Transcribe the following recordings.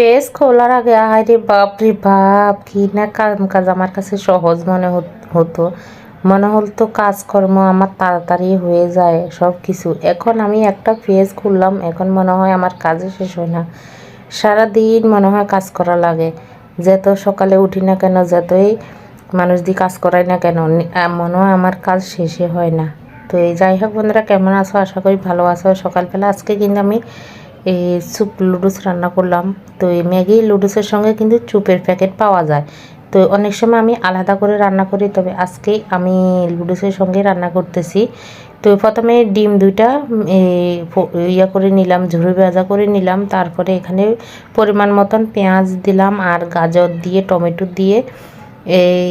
Face খোলার আগে আরে বাপ রে বাপ, কি না কাজ আমার কাছে সহজ মনে হতো। মনে হতো কাজকর্ম আমার তাড়াতাড়ি হয়ে যায় সব কিছু। এখন আমি একটা পেজ খুললাম, এখন মনে হয় আমার কাজে শেষ হয় না। সারাদিন মনে হয় কাজ করা লাগে। যত সকালে উঠি না কেন, যতই মানুষ দিয়ে কাজ করাই না কেন, মনে হয় আমার কাজ শেষে হয় না। তো এই যাই হোক বন্ধুরা, কেমন আছো? আশা করি ভালো আছো। সকালবেলা আজকে কিন্তু আমি এই স্যুপ লুডুস রান্না করলাম। তো এই ম্যাগি লুডুসের সঙ্গে কিন্তু চুপের প্যাকেট পাওয়া যায়। তো অনেক সময় আমি আলাদা করে রান্না করি, তবে আজকে আমি লুডুসের সঙ্গে রান্না করতেছি। তো প্রথমে ডিম দুইটা ইয়া করে নিলাম, ঝুড়ি ভাজা করে নিলাম। তারপরে এখানে পরিমাণ মতন পেঁয়াজ দিলাম আর গাজর দিয়ে, টমেটো দিয়ে, এই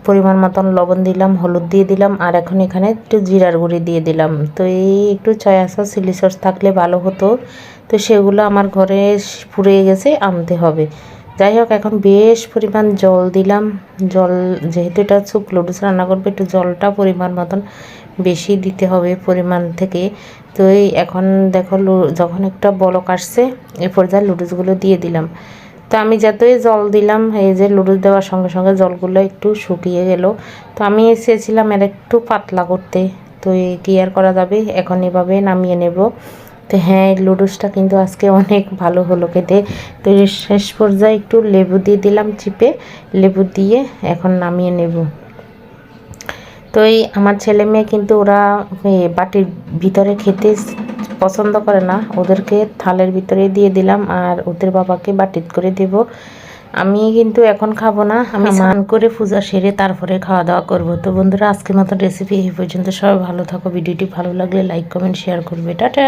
পরিমাণ মতন লবণ দিলাম, হলুদ দিয়ে দিলাম, আর এখন এখানে একটু জিরার গুঁড়ি দিয়ে দিলাম। তো এই একটু সয়া সস, চিলি সস থাকলে ভালো হতো। তো সেগুলো আমার ঘরে ফুরিয়ে গেছে, আনতে হবে। যাই হোক, এখন বেশ পরিমাণ জল দিলাম। জল, যেহেতু এটা স্যুপ লুডুস রান্না করবে, একটু জলটা পরিমাণ মতন বেশি দিতে হবে পরিমাণ থেকে। তো এই এখন দেখো, যখন একটা বলক আসছে, এই পর্যায়ে লুডুসগুলো দিয়ে দিলাম। তো আমি যতই জল দিলাম, এই যে লুডুস দেওয়ার সঙ্গে সঙ্গে জলগুলো একটু শুকিয়ে গেল। তো আমি চেয়েছিলাম এর একটু পাতলা করতে। তো কি আর করা যাবে, এখন এভাবে নামিয়ে নেব। তো হ্যাঁ, লুডুসটা কিন্তু আজকে অনেক ভালো হলো খেতে। তো শেষ পর্যায়ে একটু লেবু দিয়ে দিলাম চিপে, লেবু দিয়ে এখন নামিয়ে নেব। তো এই আমার ছেলে মেয়ে কিন্তু ওরা বাটির ভিতরে খেতে পছন্দ করে না, ওদেরকে থালের ভিতরে দিয়ে দিলাম আর ওদের বাবাকে বাটিত করে দেব। আমি কিন্তু এখন খাবো না, আমি স্নান করে পূজা সেরে তারপরে খাওয়া দাওয়া করব। তো বন্ধুরা, আজকের মতো রেসিপি এই পর্যন্ত। সবাই ভালো থাকো। ভিডিওটি ভালো লাগলে লাইক, কমেন্ট, শেয়ার করবে। টাটা।